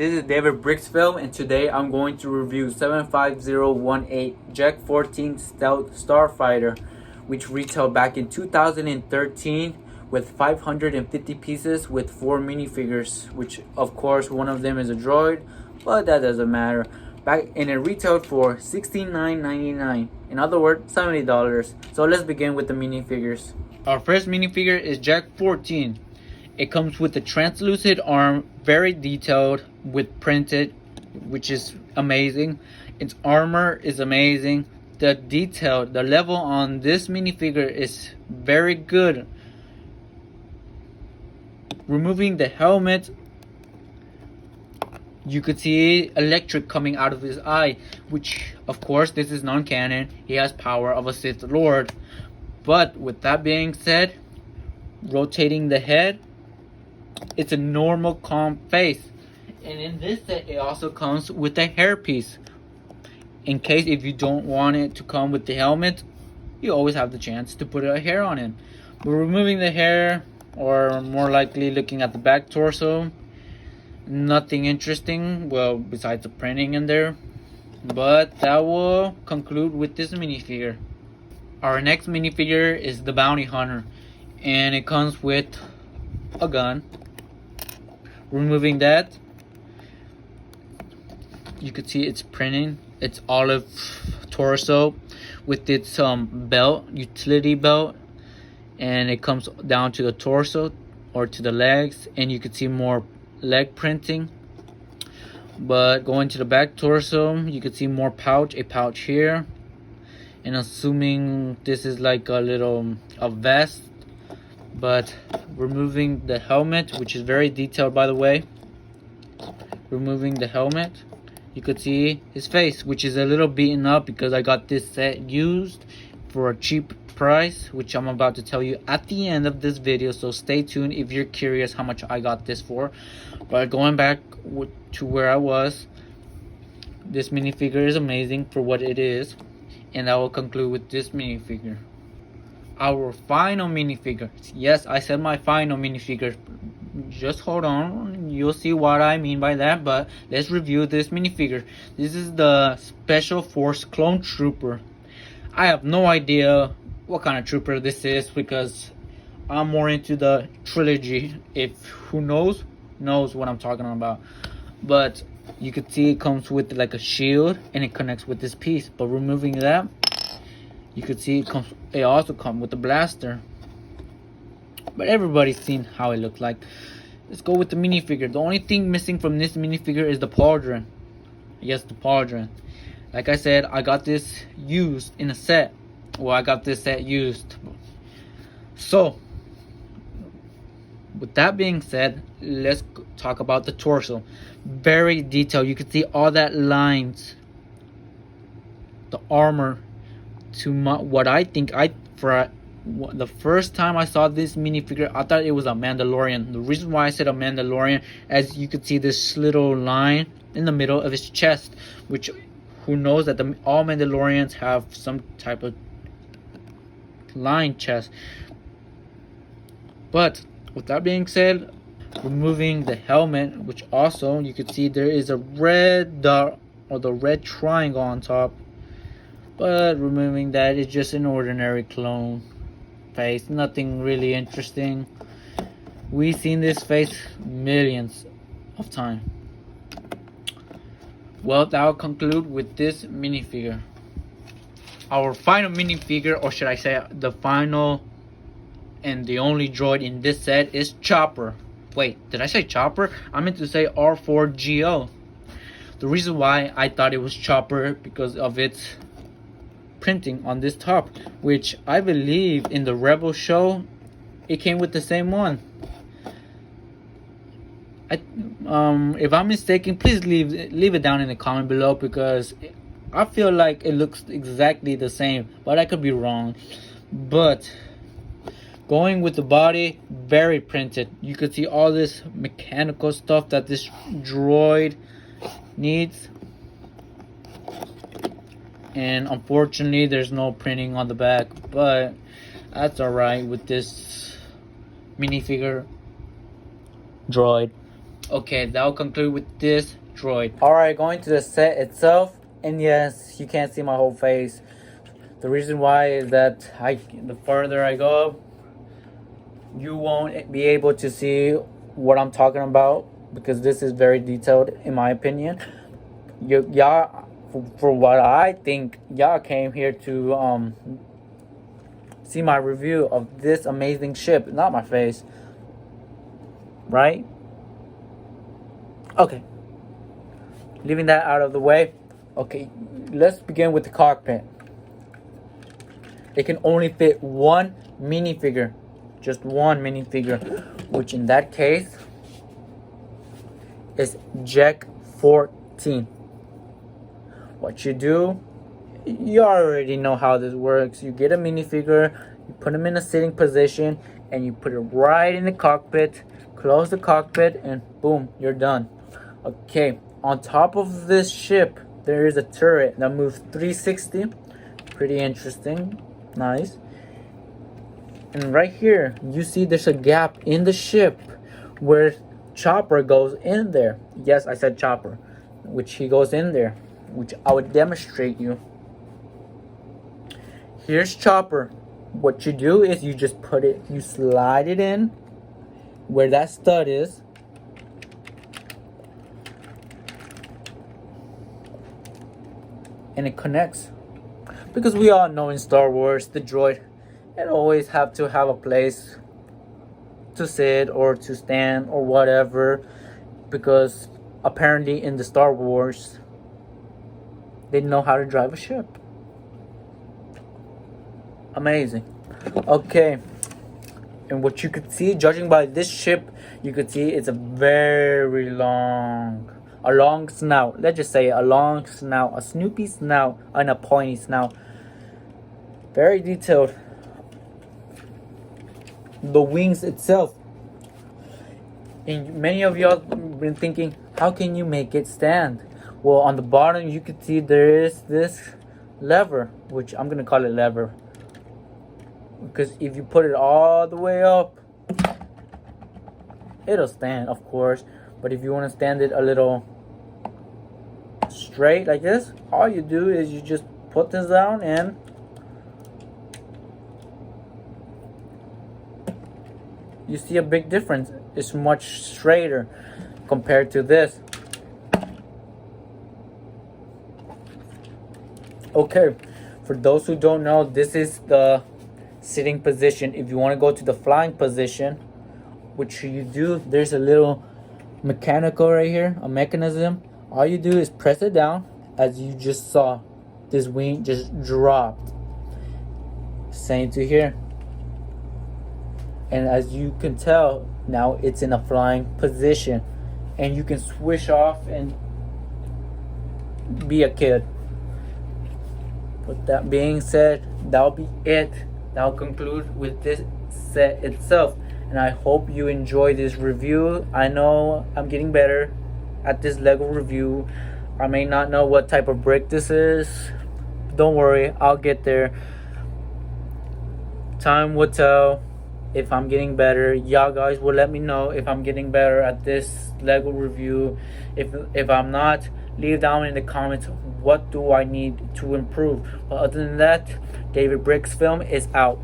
This is David Brixville, and today I'm going to review 75018 Jek-14 Stealth Starfighter, which retailed back in 2013 with 550 pieces with 4 minifigures, which of course one of them is a droid, but that doesn't matter. And it retailed for $69.99. In other words, $70. So let's begin with the minifigures. Our first minifigure is Jek-14. It comes with a translucent arm, very detailed with printed, which is amazing. Its armor is amazing. The detail, the level on this minifigure is very good. Removing the helmet, you could see electric coming out of his eye, which of course this is non-canon. He has power of a Sith Lord. But with that being said, rotating the head, it's a normal calm face. And in this set it also comes with a hairpiece. In case if you don't want it to come with the helmet, you always have the chance to put a hair on him. But removing the hair, or more likely looking at the back torso, nothing interesting, well, besides the printing in there. But that will conclude with this minifigure. Our next minifigure is the Bounty Hunter, and it comes with a gun. Removing that, you could see it's printing. It's olive torso with its belt, utility belt, and it comes down to the torso or to the legs, and you could see more leg printing. But going to the back torso, you could see more pouch, a pouch here, and assuming this is like a vest. But removing the helmet, which is very detailed by the way, removing the helmet, you could see his face, which is a little beaten up because I got this set used for a cheap price, which I'm about to tell you at the end of this video, so stay tuned if you're curious how much I got this for. But going back to where I was, this minifigure is amazing for what it is, and I will conclude with this minifigure. Our final minifigure. Yes, I said my final minifigure. Just hold on, you'll see what I mean by that. But let's review this minifigure. This is the Special Force Clone Trooper. I have no idea what kind of trooper this is because I'm more into the trilogy. If who knows what I'm talking about. But you could see it comes with like a shield and it connects with this piece. But removing that, you could see it also comes with a blaster. But everybody's seen how it looks like. Let's go with the minifigure. The only thing missing from this minifigure is the pauldron. Yes, the pauldron. Like I said, I got this used in a set. Well, I got this set used. So, with that being said, let's talk about the torso. Very detailed. You can see all that lines. The armor. To what I think, the first time I saw this minifigure, I thought it was a Mandalorian. The reason why I said a Mandalorian, as you could see this little line in the middle of his chest, which who knows that all Mandalorians have some type of line chest. But with that being said, removing the helmet, which also you could see there is a red dot or the red triangle on top. But removing that is just an ordinary clone face, nothing really interesting. We've seen this face millions of times. Well, that will conclude with this minifigure. Our final minifigure, or should I say the final and the only droid in this set, is Chopper. Wait, did I say Chopper? I meant to say R4GO. The reason why I thought it was Chopper because of its printing on this top, which I believe in the Rebel show it came with the same one. If I'm mistaken, please leave it down in the comment below because I feel like it looks exactly the same, but I could be wrong. But going with the body, very printed. You could see all this mechanical stuff that this droid needs. And unfortunately there's no printing on the back, but that's alright with this minifigure droid. Okay, that'll conclude with this droid. Alright, going to the set itself, and yes, you can't see my whole face. The reason why is that the further I go up, you won't be able to see what I'm talking about, because this is very detailed in my opinion. Y'all, for what I think, y'all came here to see my review of this amazing ship, not my face, right? Okay, leaving that out of the way. Okay, let's begin with the cockpit. It can only fit one minifigure, just one minifigure, which in that case is Jek-14. What you do, you already know how this works. You get a minifigure, you put them in a sitting position, and you put it right in the cockpit, close the cockpit, and boom, you're done. Okay, on top of this ship, there is a turret that moves 360. Pretty interesting, nice. And right here, you see there's a gap in the ship where Chopper goes in there. Yes, I said Chopper, which he goes in there, which I would demonstrate you. Here's Chopper. What you do is you just put it, you slide it in where that stud is. And it connects. Because we all know in Star Wars, the droid, it always have to have a place to sit or to stand or whatever. Because apparently in the Star Wars, they know how to drive a ship. Amazing. Okay. And what you could see, judging by this ship, you could see it's a long snout. Let's just say a long snout, a Snoopy snout, and a pointy snout. Very detailed. The wings itself. And many of y'all been thinking, how can you make it stand? Well, on the bottom, you can see there is this lever, which I'm gonna call it lever, because if you put it all the way up, it'll stand, of course. But if you want to stand it a little straight like this, all you do is you just put this down, and you see a big difference. It's much straighter compared to this. Okay, for those who don't know, this is the sitting position. If you want to go to the flying position, which you do, there's a little mechanical right here, a mechanism. All you do is press it down, as you just saw. This wing just dropped. Same to here. And as you can tell, now it's in a flying position, and you can swish off and be a kid. With that being said, that'll be it. That'll conclude with this set itself. And I hope you enjoy this review. I know I'm getting better at this Lego review. I may not know what type of brick this is. Don't worry, I'll get there. Time will tell if I'm getting better. Y'all guys will let me know if I'm getting better at this Lego review. If I'm not, leave down in the comments what do I need to improve. But other than that, David Brick's Film is out.